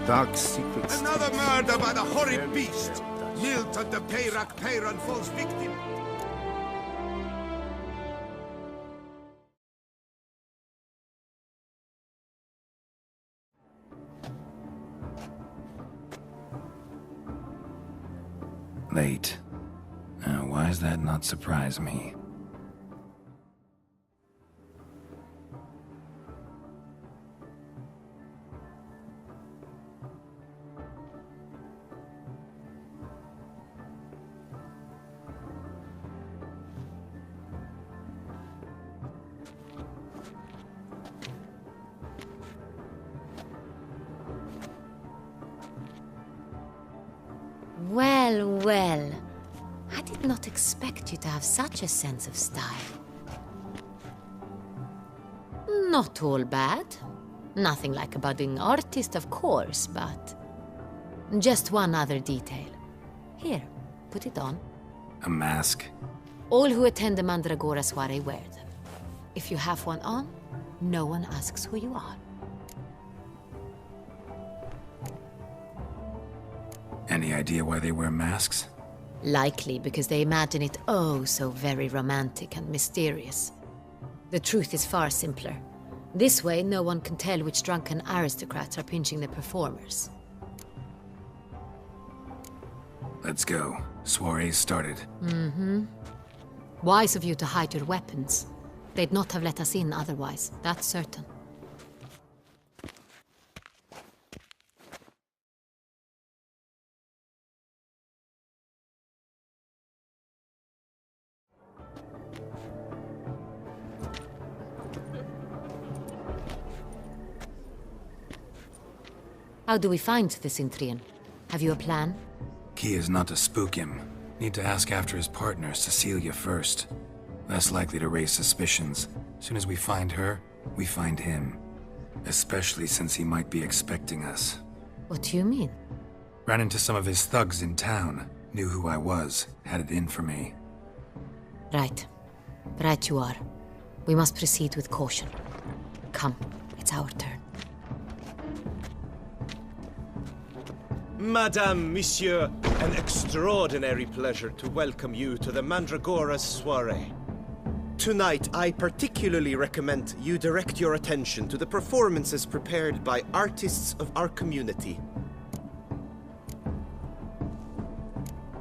Dark secrets. Another murder by the horrid beast! Milton the Peyrak Peyran falls victim. Late. Now, why does that not surprise me? Well, well. I did not expect you to have such a sense of style. Not all bad. Nothing like a budding artist, of course, but... just one other detail. Here, put it on. A mask? All who attend the Mandragora soiree wear them. If you have one on, no one asks who you are. Any idea why they wear masks? Likely because they imagine it oh so very romantic and mysterious. The truth is far simpler. This way, no one can tell which drunken aristocrats are pinching the performers. Let's go. Soiree's started. Mm-hmm. Wise of you to hide your weapons. They'd not have let us in otherwise, that's certain. How do we find the Cintrian? Have you a plan? Key is not to spook him. Need to ask after his partner, Cecilia, first. Less likely to raise suspicions. Soon as we find her, we find him. Especially since he might be expecting us. What do you mean? Ran into some of his thugs in town. Knew who I was. Had it in for me. Right. Right you are. We must proceed with caution. Come, it's our turn. Madame, Monsieur, an extraordinary pleasure to welcome you to the Mandragora's soiree. Tonight, I particularly recommend you direct your attention to the performances prepared by artists of our community.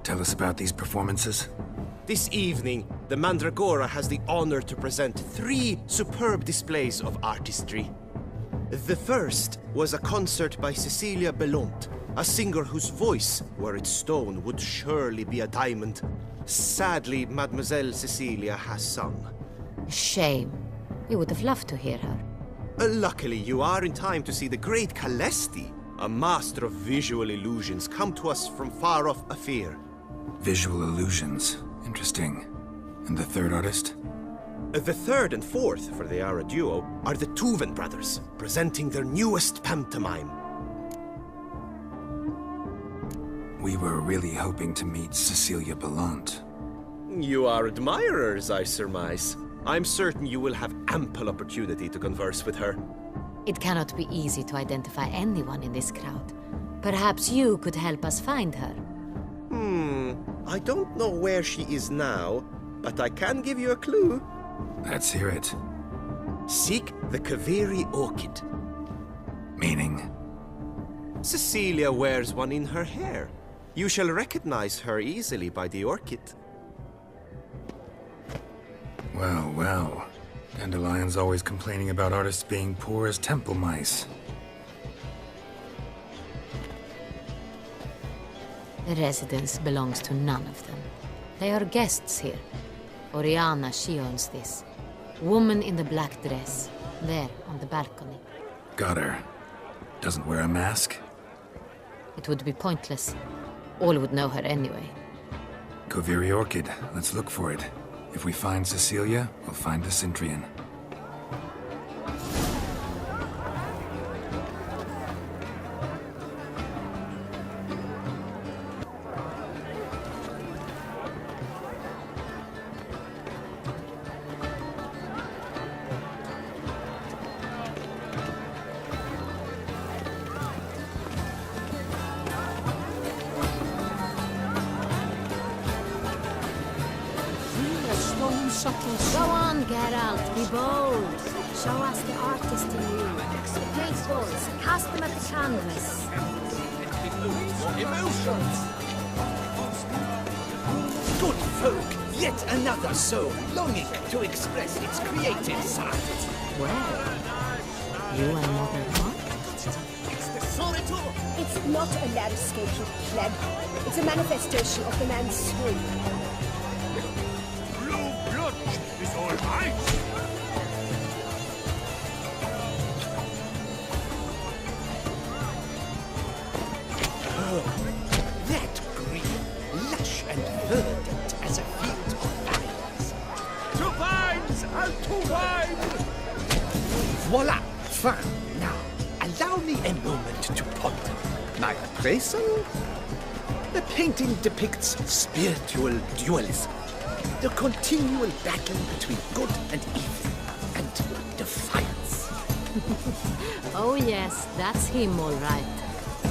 Tell us about these performances. This evening, the Mandragora has the honor to present 3 superb displays of artistry. The first was a concert by Cecilia Belont, a singer whose voice, were it stone, would surely be a diamond. Sadly, Mademoiselle Cecilia has sung. Shame. We would have loved to hear her. Luckily, you are in time to see the great Calesti, a master of visual illusions, come to us from far off Afir. Visual illusions. Interesting. And the third artist? The third and fourth, for they are a duo, are the Tuven brothers, presenting their newest pantomime. We were really hoping to meet Cecilia Bellant. You are admirers, I surmise. I'm certain you will have ample opportunity to converse with her. It cannot be easy to identify anyone in this crowd. Perhaps you could help us find her. I don't know where she is now, but I can give you a clue. Let's hear it. Seek the Kaveri orchid. Meaning? Cecilia wears one in her hair. You shall recognize her easily by the orchid. Well, well. Dandelion's always complaining about artists being poor as temple mice. The residence belongs to none of them. They are guests here. Oriana, she owns this. Woman in the black dress. There, on the balcony. Got her. Doesn't wear a mask? It would be pointless. All would know her anyway. Kaveri orchid. Let's look for it. If we find Cecilia, we'll find the Cintrian. subtle... Go on, Geralt, be bold. Show us the artist in you. The paintballs, cast them at the canvas. Emotions! Good folk, yet another soul longing to express its creative side. Well, you are another one? It's not a landscape, you pleb. It's a manifestation of the man's soul. Blue blood is all right. That green, lush and verdant as a field of vines. To vines and to wine! Voila! Fine. Now, allow me a moment to ponder. My appraisal? The painting depicts spiritual dualism. The continual battle between good and evil, and defiance. Oh yes, that's him all right.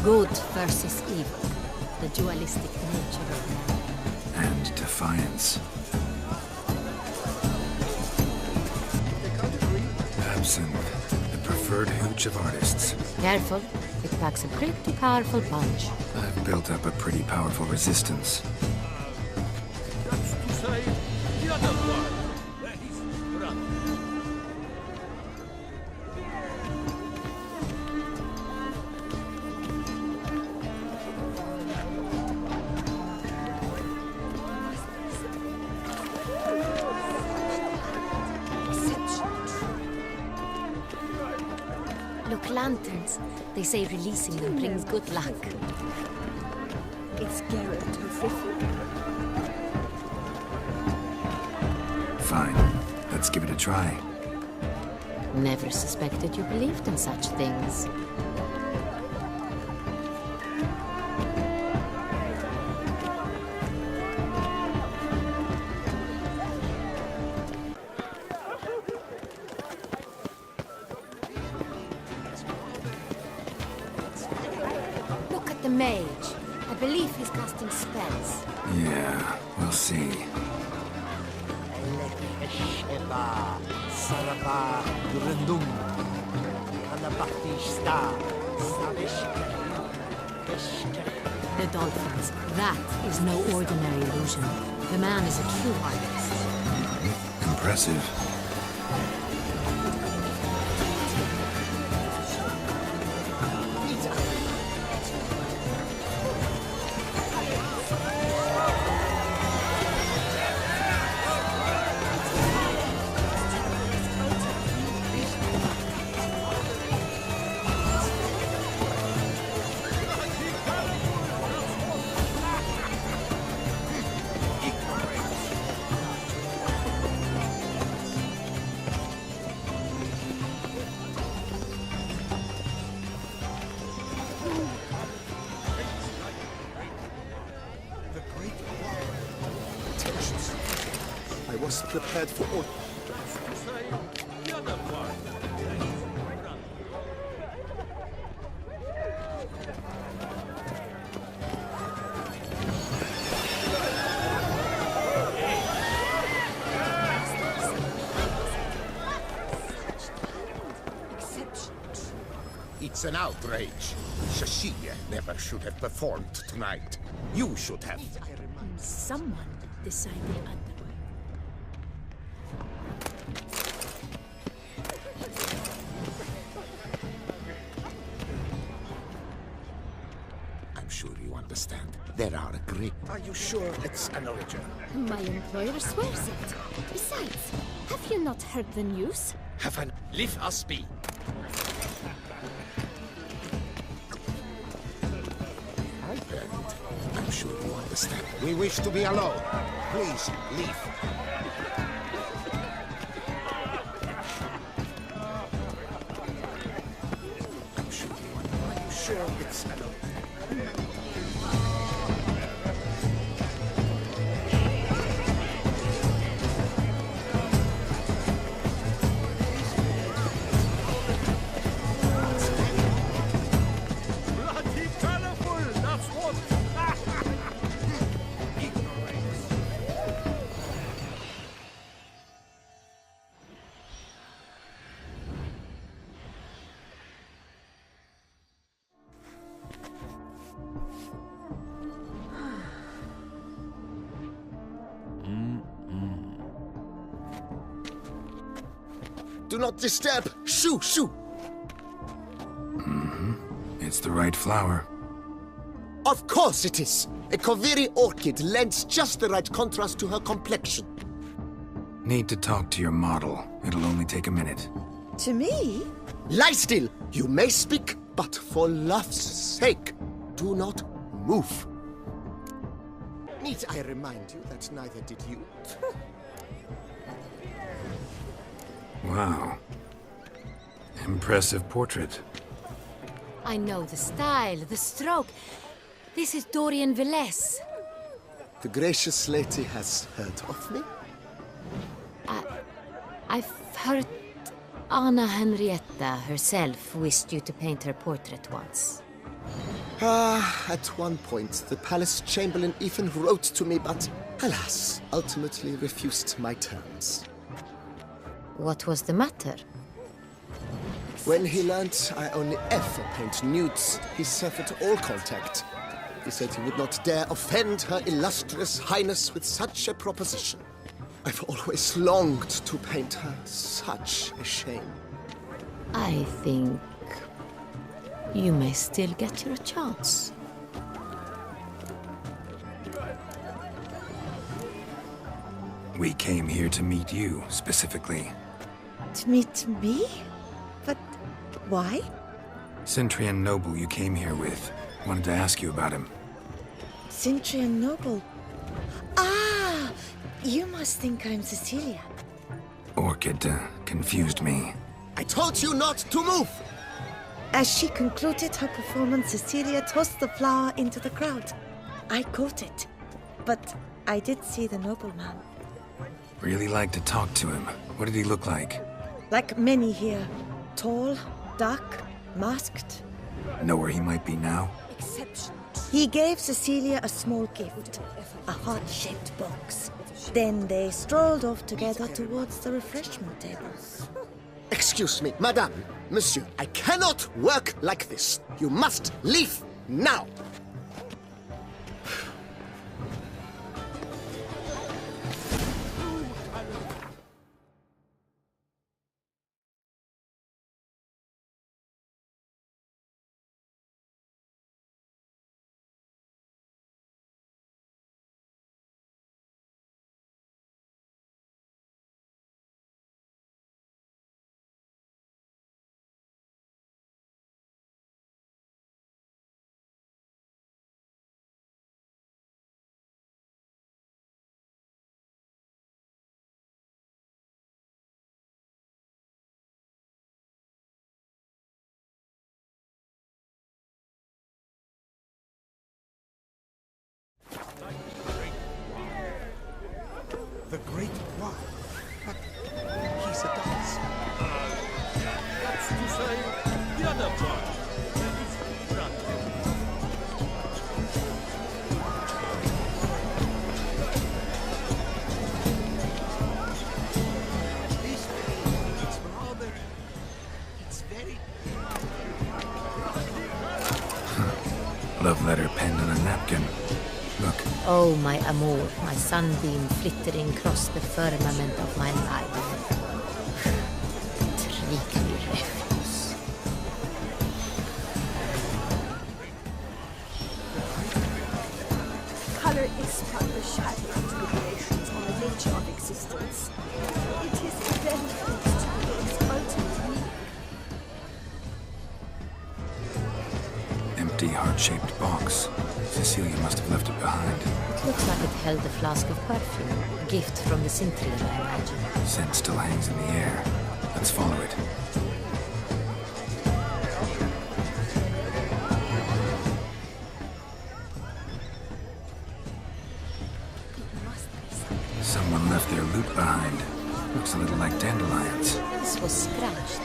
Good versus evil. The dualistic nature of man. And defiance. Absinthe, the preferred hooch of artists. Careful, it packs a pretty powerful punch. I've built up a pretty powerful resistance. That's to say, the other one. His brother. Look, lanterns. They say releasing them brings good luck. It's Geralt who Frithia. Fine, let's give it a try. Never suspected you believed in such things. Look at the mage. I believe he's casting spells. Yeah, we'll see. The dolphins. That is no ordinary illusion. The man is a true artist. Impressive. I was prepared for all. The other one. It's an outrage. Cecilia never should have performed tonight. You should have. Someone decided otherwise. I'm sure you understand. There are great... Are you sure it's an original? My employer swears it. Besides, have you not heard the news? Have an... Leave us be. I'm sure you understand. We wish to be alone. Please, leave. I'm sure you understand. Are you sure it's an original? Bloody colorful, that's what. Do not disturb! Shoo, shoo! It's the right flower. Of course it is! A Koviri orchid lends just the right contrast to her complexion. Need to talk to your model. It'll only take a minute. To me? Lie still! You may speak, but for love's sake, do not move. Need I remind you that neither did you? Wow. Impressive portrait. I know the style, the stroke. This is Dorian Velez. The gracious lady has heard of me? I've heard Anna Henrietta herself wished you to paint her portrait once. At one point, the palace chamberlain even wrote to me, but alas, ultimately refused my terms. What was the matter? When he learned I only ever paint nudes, he severed all contact. He said he would not dare offend her illustrious highness with such a proposition. I've always longed to paint her. Such a shame. I think you may still get your chance. We came here to meet you, specifically. To meet me? But why? Cintrian noble you came here with. Wanted to ask you about him. Cintrian noble. Ah! You must think I'm Cecilia. Orchid confused me. I told you not to move! As she concluded her performance, Cecilia tossed the flower into the crowd. I caught it, but I did see the nobleman. Really like to talk to him. What did he look like? Like many here. Tall, dark, masked. Know where he might be now? He gave Cecilia a small gift, a heart-shaped box. Then they strolled off together towards the refreshment tables. Excuse me, madame, monsieur, I cannot work like this. You must leave now! The Great Why? But he's a dance. That's Toussaint, the other part. His brother. This it's rather... It's very... Love letter penned on a napkin. Look, Oh, my amour, my sunbeam flittering across the firmament of my life. Tricky refuse. Color is but the shadow of deliberations on the nature of existence. It is very close to its ultimate meaning. empty heart-shaped box. Cecilia must have left it behind. It looks like it held a flask of perfume. A gift from the Cintrian, I imagine. Scent still hangs in the air. Let's follow it. Someone left their loot behind. Looks a little like dandelions. This was scratched.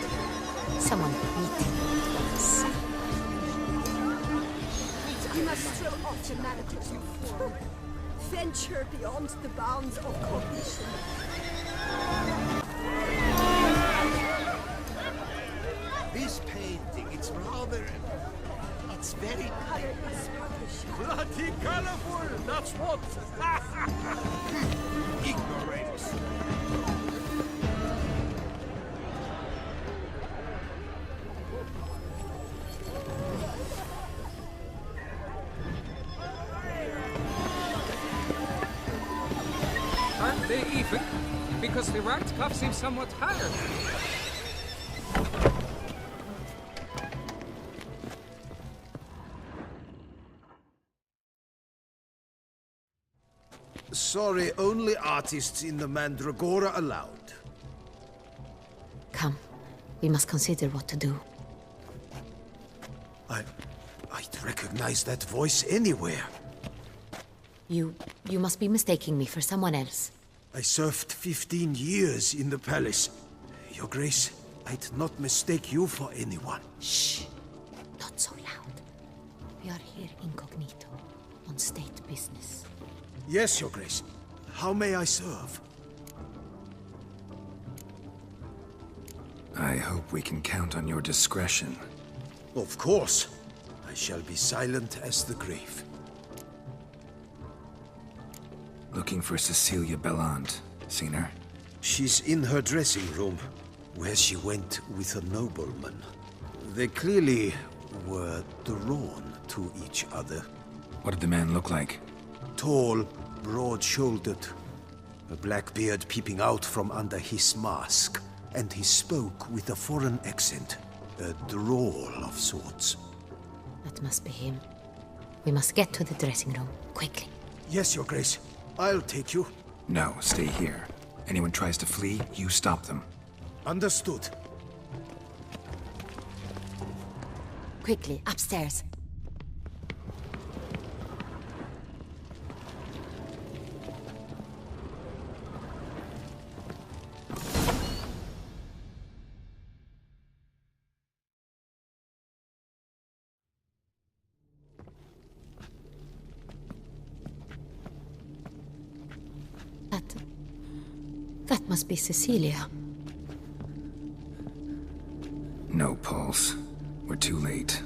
Someone beating it once. You must throw off the manacles of form. Venture beyond the bounds of cognition. This painting, it's rather... It's very... Color is but the shadow. Bloody colorful, that's what. ignorant. they even? Because the right cuff seems somewhat higher. Sorry, only artists in the Mandragora allowed. Come, we must consider what to do. I'd recognize that voice anywhere. You must be mistaking me for someone else. I served 15 years in the palace. Your Grace, I'd not mistake you for anyone. Shh! Not so loud. We are here incognito, on state business. Yes, Your Grace. How may I serve? I hope we can count on your discretion. Of course. I shall be silent as the grave. Looking for Cecilia Bellant. Seen her? She's in her dressing room, where she went with a nobleman. They clearly were drawn to each other. What did the man look like? Tall, broad-shouldered, a black beard peeping out from under his mask, and he spoke with a foreign accent, a drawl of sorts. That must be him. We must get to the dressing room, quickly. Yes, Your Grace. I'll take you. No, stay here. Anyone tries to flee, you stop them. Understood. Quickly, upstairs. That must be Cecilia. No pulse. We're too late.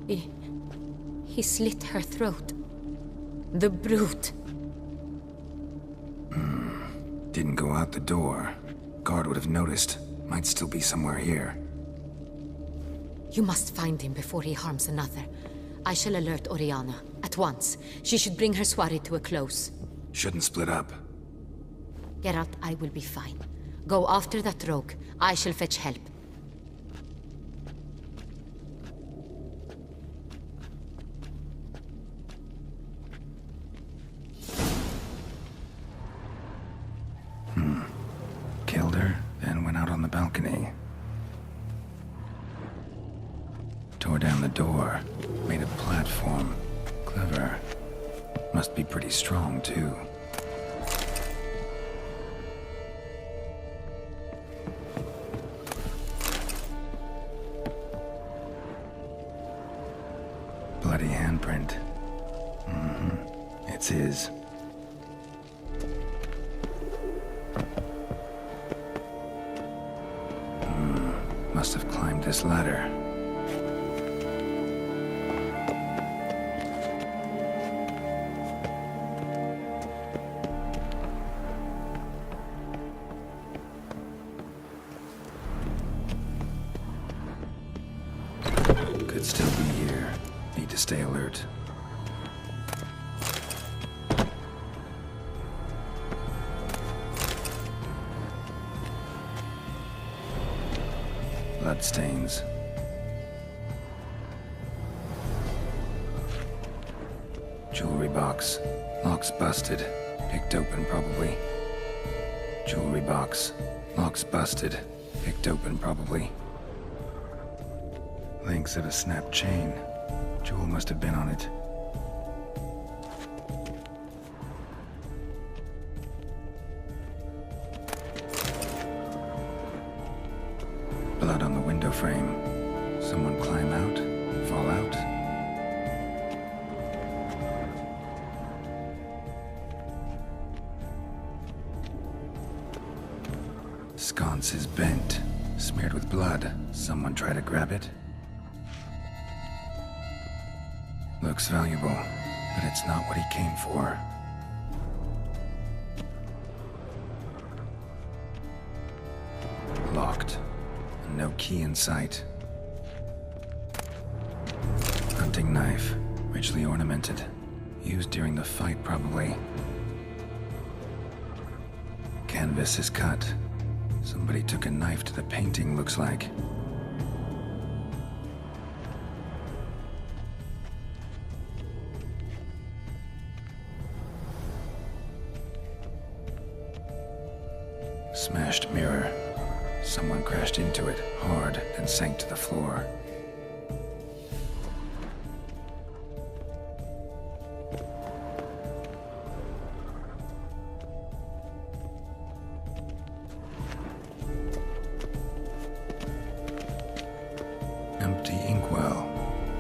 He slit her throat. The brute. Didn't go out the door. Guard would have noticed. Might still be somewhere here. You must find him before he harms another. I shall alert Oriana. At once. She should bring her soirée to a close. Shouldn't split up. Geralt, I will be fine. Go after that rogue. I shall fetch help. Killed her, then went out on the balcony. Tore down the door. Made a platform. Clever. Must be pretty strong, too. Bloody handprint. It's his. Must have climbed this ladder. Could still be here. Need to stay alert. Bloodstains. Jewelry box. Lock's busted. Picked open, probably. Jewelry box. Lock's busted. Picked open, probably. Links of a snapped chain. Jewel must have been on it. Blood on the window frame. Someone climb out? Fall out? Sconce is bent. Smeared with blood. Someone try to grab it? Looks valuable, but it's not what he came for. Locked. No key in sight. Hunting knife. Richly ornamented. Used during the fight, probably. Canvas is cut. Somebody took a knife to the painting, looks like. Smashed mirror. Someone crashed into it hard, then sank to the floor. Empty inkwell.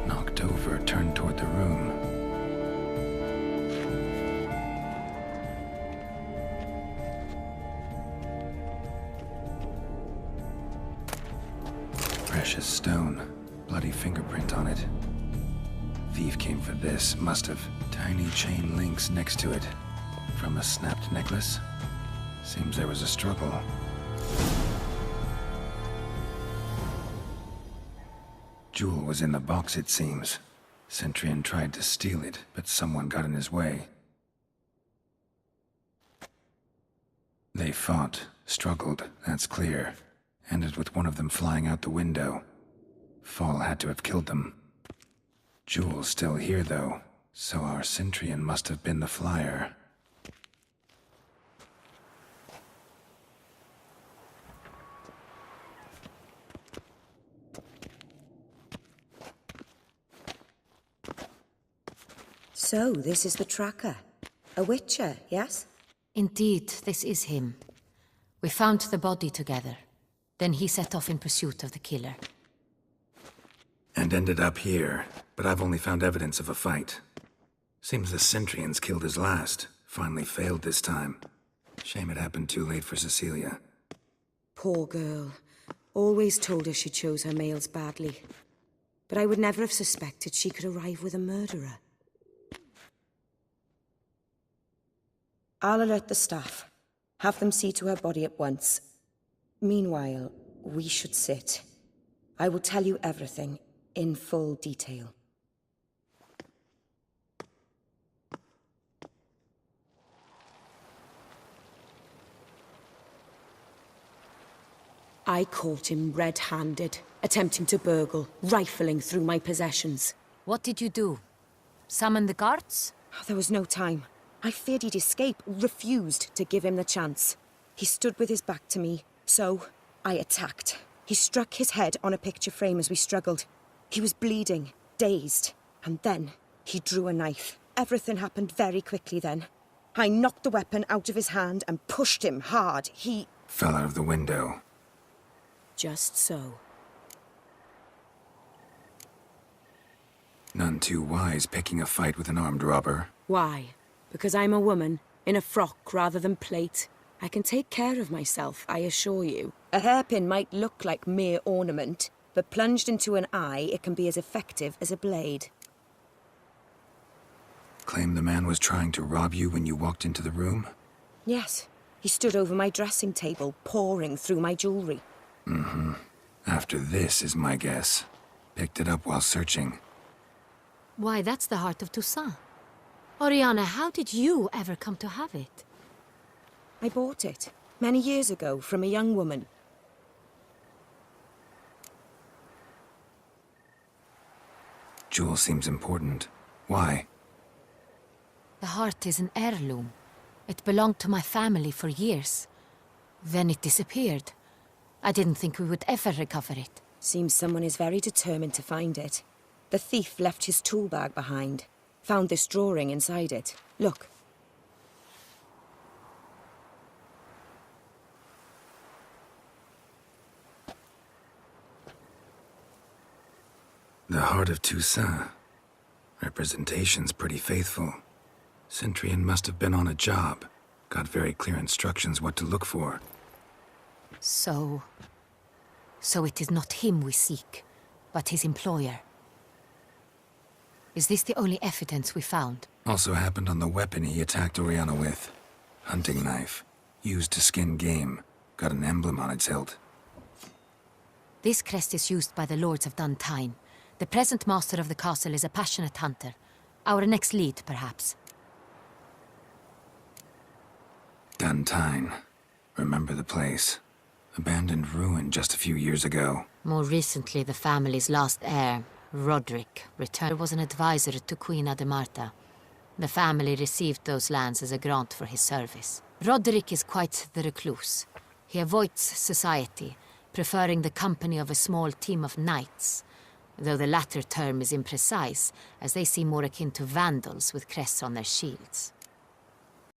Knocked over, turned toward the room. Precious stone. Bloody fingerprint on it. Thief came for this, must have. Tiny chain links next to it. From a snapped necklace? Seems there was a struggle. Jewel was in the box, it seems. Centurion tried to steal it, but someone got in his way. They fought, struggled, that's clear. Ended with one of them flying out the window. Fall had to have killed them. Jewel's still here, though, so our Centurion must have been the flyer. So, this is the tracker. A witcher, yes? Indeed, this is him. We found the body together. Then he set off in pursuit of the killer. And ended up here, but I've only found evidence of a fight. Seems the Centurions killed his last. Finally failed this time. Shame it happened too late for Cecilia. Poor girl. Always told her she chose her males badly. But I would never have suspected she could arrive with a murderer. I'll alert the staff. Have them see to her body at once. Meanwhile, we should sit. I will tell you everything, in full detail. I caught him red-handed, attempting to burgle, rifling through my possessions. What did you do? Summon the guards? There was no time. I feared he'd escape, refused to give him the chance. He stood with his back to me, so I attacked. He struck his head on a picture frame as we struggled. He was bleeding, dazed, and then he drew a knife. Everything happened very quickly then. I knocked the weapon out of his hand and pushed him hard. He fell out of the window. Just so. None too wise picking a fight with an armed robber. Why? Because I'm a woman, in a frock rather than plate. I can take care of myself, I assure you. A hairpin might look like mere ornament, but plunged into an eye, it can be as effective as a blade. Claim the man was trying to rob you when you walked into the room? Yes. He stood over my dressing table, pouring through my jewelry. Mm-hmm. After this is my guess. Picked it up while searching. Why, that's the heart of Toussaint. Oriana, how did you ever come to have it? I bought it, many years ago, from a young woman. Jewel seems important. Why? The heart is an heirloom. It belonged to my family for years. Then it disappeared. I didn't think we would ever recover it. Seems someone is very determined to find it. The thief left his tool bag behind. Found this drawing inside it. Look. The heart of Toussaint. Representation's pretty faithful. Centurion must have been on a job. Got very clear instructions what to look for. So it is not him we seek, but his employer. Is this the only evidence we found? Also happened on the weapon he attacked Oriana with. Hunting knife. Used to skin game. Got an emblem on its hilt. This crest is used by the lords of Untainted. The present master of the castle is a passionate hunter. Our next lead, perhaps. Untainted. Remember the place. Abandoned ruin just a few years ago. More recently, the family's last heir, Roderick, returned. Was an advisor to Queen Ademarta. The family received those lands as a grant for his service. Roderick is quite the recluse. He avoids society, preferring the company of a small team of knights, though the latter term is imprecise, as they seem more akin to vandals with crests on their shields.